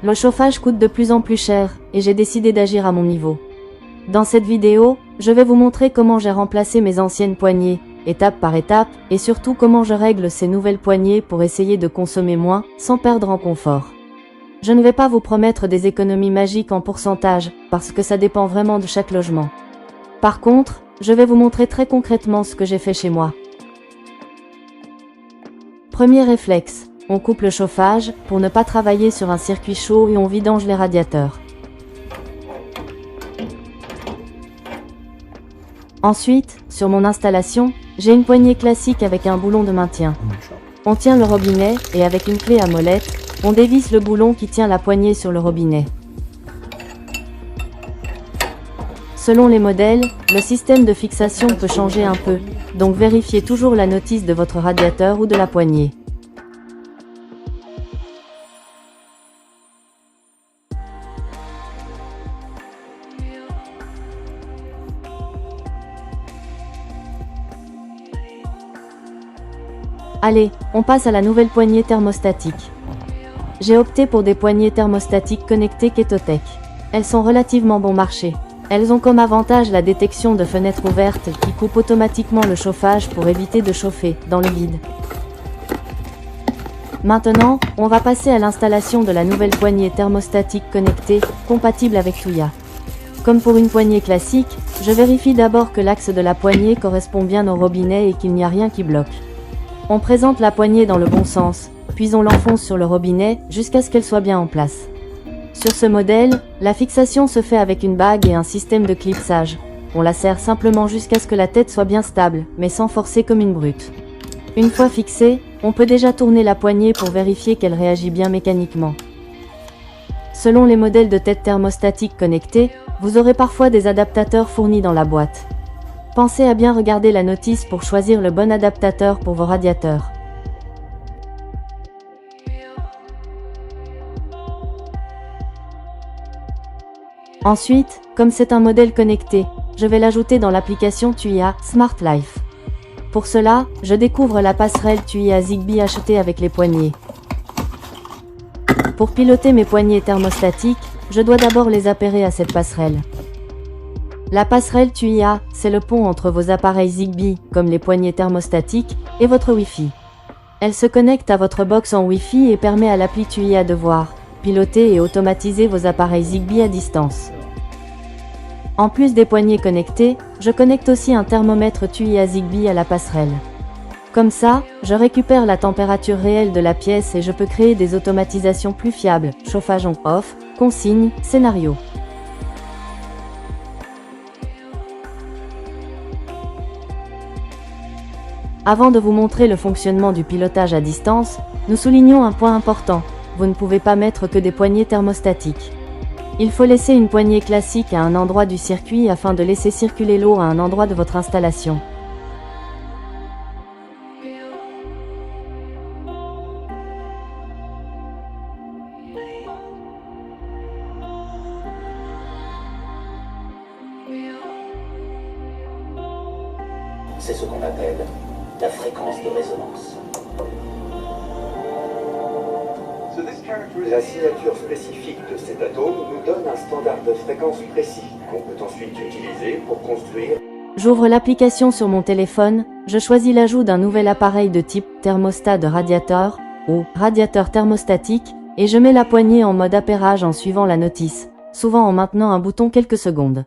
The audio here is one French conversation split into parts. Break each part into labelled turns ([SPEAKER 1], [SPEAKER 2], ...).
[SPEAKER 1] Le chauffage coûte de plus en plus cher, et j'ai décidé d'agir à mon niveau. Dans cette vidéo, je vais vous montrer comment j'ai remplacé mes anciennes poignées, étape par étape, et surtout comment je règle ces nouvelles poignées pour essayer de consommer moins, sans perdre en confort. Je ne vais pas vous promettre des économies magiques en pourcentage, parce que ça dépend vraiment de chaque logement. Par contre, je vais vous montrer très concrètement ce que j'ai fait chez moi. Premier réflexe, on coupe le chauffage, pour ne pas travailler sur un circuit chaud et on vidange les radiateurs. Ensuite, sur mon installation, j'ai une poignée classique avec un boulon de maintien. On tient le robinet, et avec une clé à molette, on dévisse le boulon qui tient la poignée sur le robinet. Selon les modèles, le système de fixation peut changer un peu, donc vérifiez toujours la notice de votre radiateur ou de la poignée. Allez, on passe à la nouvelle poignée thermostatique. J'ai opté pour des poignées thermostatiques connectées Ketotech. Elles sont relativement bon marché. Elles ont comme avantage la détection de fenêtres ouvertes qui coupent automatiquement le chauffage pour éviter de chauffer dans le vide. Maintenant, on va passer à l'installation de la nouvelle poignée thermostatique connectée, compatible avec Tuya. Comme pour une poignée classique, je vérifie d'abord que l'axe de la poignée correspond bien au robinet et qu'il n'y a rien qui bloque. On présente la poignée dans le bon sens, puis on l'enfonce sur le robinet jusqu'à ce qu'elle soit bien en place. Sur ce modèle, la fixation se fait avec une bague et un système de clipsage. On la serre simplement jusqu'à ce que la tête soit bien stable, mais sans forcer comme une brute. Une fois fixée, on peut déjà tourner la poignée pour vérifier qu'elle réagit bien mécaniquement. Selon les modèles de tête thermostatique connectée, vous aurez parfois des adaptateurs fournis dans la boîte. Pensez à bien regarder la notice pour choisir le bon adaptateur pour vos radiateurs. Ensuite, comme c'est un modèle connecté, je vais l'ajouter dans l'application Tuya Smart Life. Pour cela, je découvre la passerelle Tuya Zigbee achetée avec les poignées. Pour piloter mes poignées thermostatiques, je dois d'abord les appairer à cette passerelle. La passerelle Tuya, c'est le pont entre vos appareils Zigbee, comme les poignées thermostatiques, et votre Wi-Fi. Elle se connecte à votre box en Wi-Fi et permet à l'appli Tuya de voir, piloter et automatiser vos appareils Zigbee à distance. En plus des poignées connectées, je connecte aussi un thermomètre Tuya Zigbee à la passerelle. Comme ça, je récupère la température réelle de la pièce et je peux créer des automatisations plus fiables, chauffage on-off, consigne, scénario. Avant de vous montrer le fonctionnement du pilotage à distance, nous soulignons un point important, vous ne pouvez pas mettre que des poignées thermostatiques. Il faut laisser une poignée classique à un endroit du circuit afin de laisser circuler l'eau à un endroit de votre installation.
[SPEAKER 2] C'est ce qu'on appelle la fréquence de résonance. La signature spécifique de cet atome nous donne un standard de fréquence précis qu'on peut ensuite utiliser pour construire.
[SPEAKER 1] J'ouvre l'application sur mon téléphone, je choisis l'ajout d'un nouvel appareil de type thermostat de radiateur ou radiateur thermostatique et je mets la poignée en mode appairage en suivant la notice, souvent en maintenant un bouton quelques secondes.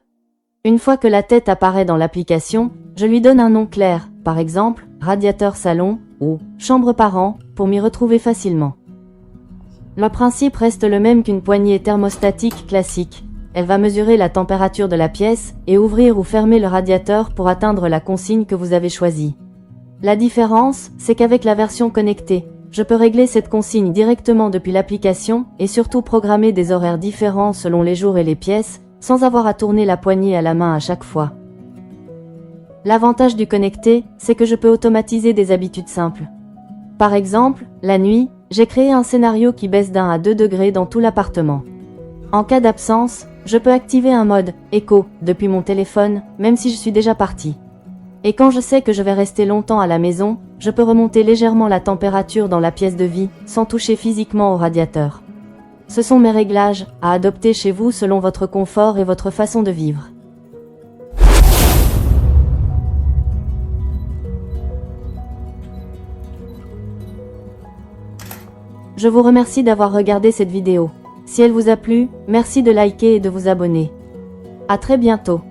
[SPEAKER 1] Une fois que la tête apparaît dans l'application, je lui donne un nom clair, par exemple, radiateur salon ou chambre parent, pour m'y retrouver facilement. Le principe reste le même qu'une poignée thermostatique classique. Elle va mesurer la température de la pièce et ouvrir ou fermer le radiateur pour atteindre la consigne que vous avez choisie. La différence, c'est qu'avec la version connectée, je peux régler cette consigne directement depuis l'application et surtout programmer des horaires différents selon les jours et les pièces, sans avoir à tourner la poignée à la main à chaque fois. L'avantage du connecté, c'est que je peux automatiser des habitudes simples. Par exemple, la nuit, j'ai créé un scénario qui baisse d'1 à 2 degrés dans tout l'appartement. En cas d'absence, je peux activer un mode « Écho » depuis mon téléphone, même si je suis déjà parti. Et quand je sais que je vais rester longtemps à la maison, je peux remonter légèrement la température dans la pièce de vie, sans toucher physiquement au radiateur. Ce sont mes réglages, à adopter chez vous selon votre confort et votre façon de vivre. Je vous remercie d'avoir regardé cette vidéo. Si elle vous a plu, merci de liker et de vous abonner. À très bientôt.